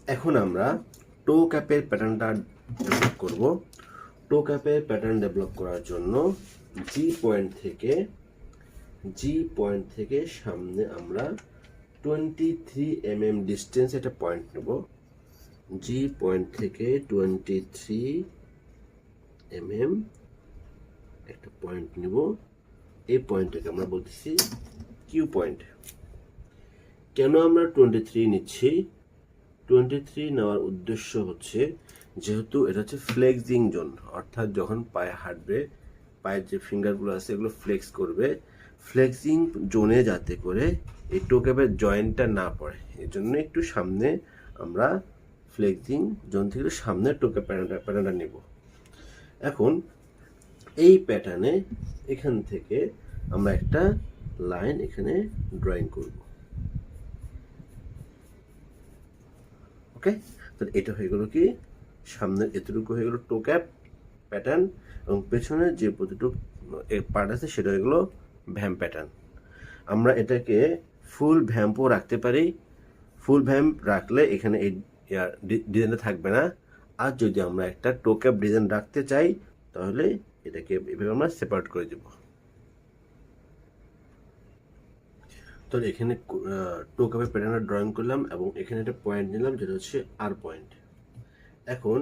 এখন আমরা টো ক্যাপের প্যাটার্নটা ডেভেলপ করব। টো ক্যাপের প্যাটার্ন ডেভেলপ করার জন্য জি পয়েন্ট থেকে সামনে আমরা 23 mm ডিস্টেন্স একটা পয়েন্ট নেব। জি পয়েন্ট থেকে 23 mm একটা পয়েন্ট নেব। এই পয়েন্টটাকে আমরা বলতেছি কিউ পয়েন্ট। কেন আমরা 23 নিচ্ছি? 23 নেওয়ার উদ্দেশ্য হচ্ছে, যেহেতু এটা হচ্ছে ফ্লেক্সিং জোন, অর্থাৎ যখন পায়ে হাঁটবে পায়ের যে ফিঙ্গারগুলো আছে এগুলো ফ্লেক্স করবে। ফ্লেক্সিং জোনে যাতে করে এই টো ক্যাপের জয়েন্টটা না পড়ে, এই জন্য একটু সামনে আমরা ফ্লেক্সিং জোন থেকে সামনে টো ক্যাপ প্যাটার্নটা নেব। এখন এই প্যাটার্নে এখান থেকে আমরা একটা লাইন এখানে ড্রয়িং করব। ওকে, তাহলে এটা হয়ে গেল কি, সামনের এতটুকু হয়ে গেল টো ক্যাপ প্যাটার্ন, এবং পেছনের যে প্রতিটুকু পার্ট আছে সেটা হয়ে গেল ভ্যাম্প প্যাটার্ন। আমরা এটাকে ফুল ভ্যাম্পও রাখতে পারি। ফুল ভ্যাম্প রাখলে এখানে এই ডিজাইনটা থাকবে না। আর যদি আমরা একটা টো ক্যাপ ডিজাইন রাখতে চাই তাহলে এটাকে এভাবে আমরা সেপারেট করে দেব। তো এখানে টো ক্যাপের প্যাটার্নটা ড্রয়িং করলাম এবং এখানে একটা পয়েন্ট নিলাম যেটা হচ্ছে আর পয়েন্ট। এখন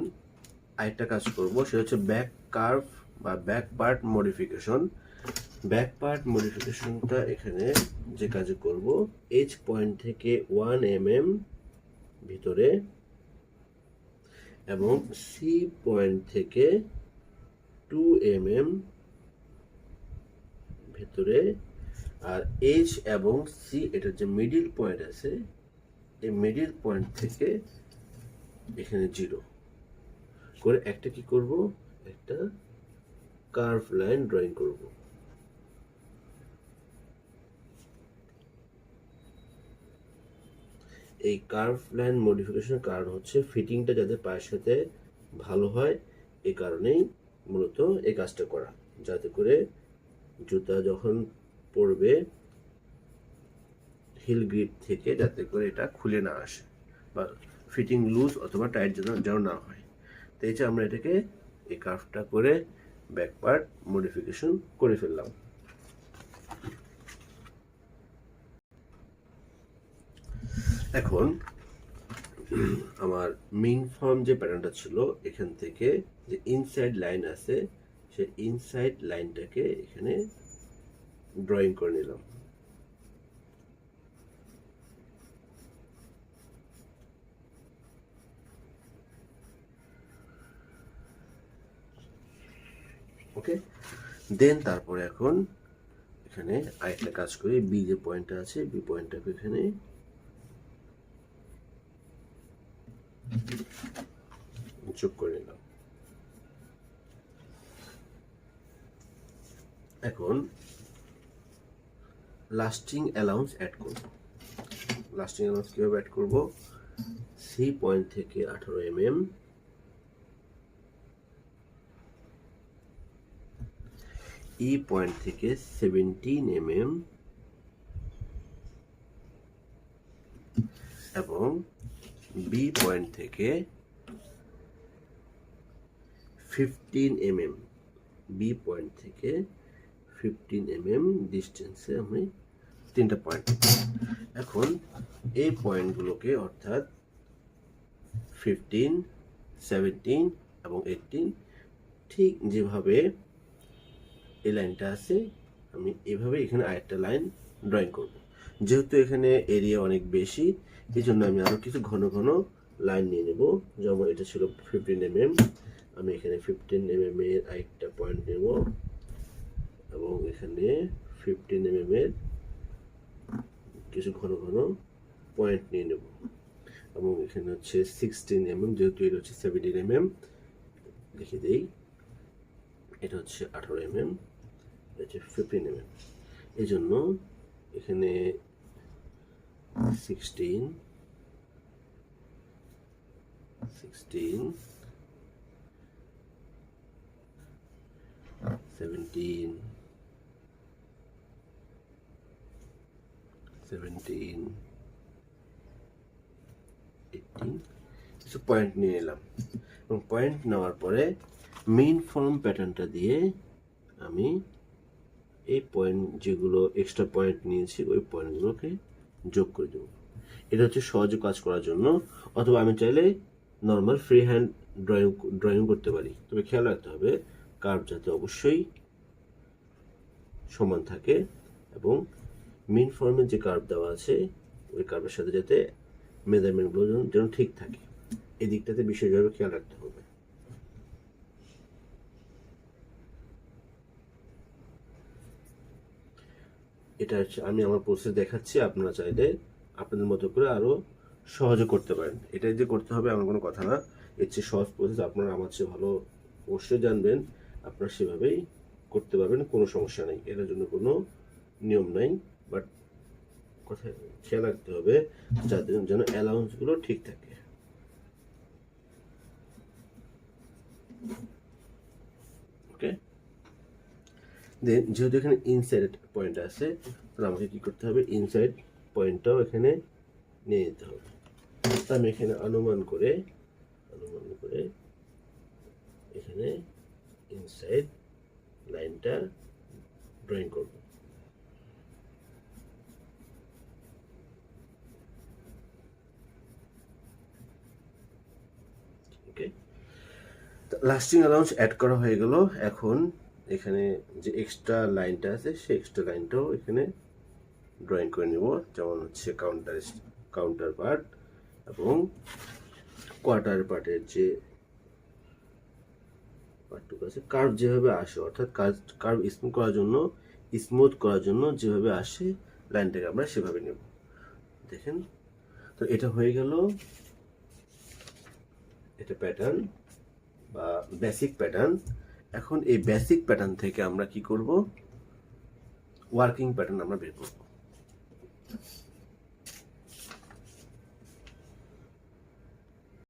আরেকটা কাজ করব, সেটা হচ্ছে ব্যাক কার্ভ বা back part modification. Back part মডিফিকেশনটা এখানে যে কাজ করব, এইচ পয়েন্ট থেকে 1 mm ভিতরে এবং সি পয়েন্ট থেকে 2 mm ভেতরে, আর এইচ এবং সি এটার যে মিডিল পয়েন্ট আছে এই মিডিল পয়েন্ট থেকে এখানে 0 করে একটা কি করব, একটা কার্ভ লাইন ড্রয়িং করব। এই কার্ভ লাইন মডিফিকেশনের কারণ হচ্ছে ফিটিংটা যাতে পায়ের সাথে ভালো হয়, এই কারণেই মূলত এই কাজটা করা, যাতে করে জুতা যখন পরবে হিল গ্রিপ থেকে যাতে করে এটা খুলে না আসে বা ফিটিং লুজ অথবা টাইট যেন না হয়। তো এই যে আমরা এটাকে এই কার্ভটা করে ব্যাক পার্ট মডিফিকেশন করে ফেললাম। এখন আমার মেইন ফর্ম যে প্যাটার্নটা ছিল, এখান থেকে যে ইনসাইড লাইন আছে সেই ইনসাইড লাইনটাকে এখানে ড্রয়িং করে নিলাম। ওকে, দেন তারপরে এখন এখানে আরেকটা কাজ করি, বি যে পয়েন্টটা আছে বি পয়েন্টটাকে এখানে যোগ করে নিলাম। এখন লাস্টিং অ্যালাউন্স অ্যাড করব। লাস্টিং অ্যালাউন্স কীভাবে অ্যাড করব, সি পয়েন্ট থেকে 18 mm, ই পয়েন্ট থেকে 17 mm এবং বি পয়েন্ট থেকে 15 mm, বি পয়েন্ট থেকে 15 mm ডিস্টেন্সে আমি তিনটা পয়েন্ট। এখন এই পয়েন্টগুলোকে অর্থাৎ 15, 17 এবং 18 ঠিক যেভাবে এই লাইনটা আছে আমি এভাবে এখানে আরেকটা লাইন ড্রয়িং করব। যেহেতু এখানে এরিয়া অনেক বেশি, এই জন্য আমি আরও কিছু ঘন ঘন লাইন নিয়ে নেব। যেমন এটা ছিল 15 mm, আমি এখানে 15 mm এর আরেকটা পয়েন্ট নেব এবং এখানে 15 mm এর কিছু ঘন ঘন পয়েন্ট নিয়ে নেব এবং এখানে হচ্ছে 16 mm, যেহেতু এটা হচ্ছে 17 mm, লিখে দেই এটা হচ্ছে 18 mm, এটা হচ্ছে 15 mm। এই জন্য এখানে 16, 17, 18, কিছু পয়েন্ট নিয়ে নিলাম এবং পয়েন্ট নেওয়ার পরে মেইন ফর্ম প্যাটার্নটা দিয়ে আমি এই পয়েন্ট যেগুলো এক্সট্রা পয়েন্ট নিয়েছি ওই পয়েন্টগুলোকে যোগ করে দেবো। এটা হচ্ছে সহজে কাজ করার জন্য, অথবা আমি চাইলে নর্মাল ফ্রি হ্যান্ড ড্রয়িং করতে পারি। তবে খেয়াল রাখতে হবে কার্ভ যাতে অবশ্যই সমান থাকে এবং মেইন ফর্মের যে কার্ভ দেওয়া আছে ওই কার্ভের সাথে যাতে মেজারমেন্টগুলো যেন ঠিক থাকে, এই দিকটাতে বিশেষভাবে খেয়াল রাখতে হবে। এটা হচ্ছে আমি আমার প্রসেস দেখাচ্ছি, আপনারা চাইলে আপনাদের মতো করে আরও সহজে করতে পারেন। এটাই যে করতে হবে এমন কোনো কথা না, এর চেয়ে সহজ প্রসেস আপনারা আমার চেয়ে ভালো অবশ্যই জানবেন, আপনারা সেভাবেই করতে পারবেন, কোনো সমস্যা নেই, এটার জন্য কোনো নিয়ম নাই। বাট কথা খেয়াল রাখতে হবে যাতে যেন অ্যালাউন্সগুলো ঠিক থাকে। ওকে, দেন যেহেতু এখানে ইনসাইড পয়েন্ট আছে, তাহলে আমাকে কি করতে হবে, ইনসাইড পয়েন্টটাও এখানে নিয়ে নিতে হবে। আমি এখানে অনুমান করে এখানে ইনসাইড লাইনটা ড্রয়িং করব। ওকে, লাস্টিং অ্যালাউন্স অ্যাড করা হয়ে গেল। এখন এখানে যে এক্সট্রা লাইনটা আছে সেই এক্সট্রা লাইনটাও এখানে ড্রয়িং করে নেব, যেমন হচ্ছে কাউন্টার পার্ট এবং কোয়ার্টার পার্টের যে পার্টটুকু আছে, কার্ভ যেভাবে আসে, অর্থাৎ কার্ভ স্মুথ করার জন্য যেভাবে আসে লাইনটাকে আমরা সেভাবে নেব। দেখেন, তো এটা হয়ে গেল, এটা প্যাটার্ন বা বেসিক প্যাটার্ন। এখন এই বেসিক প্যাটার্ন থেকে আমরা কি করব, ওয়ার্কিং প্যাটার্ন আমরা বের করব।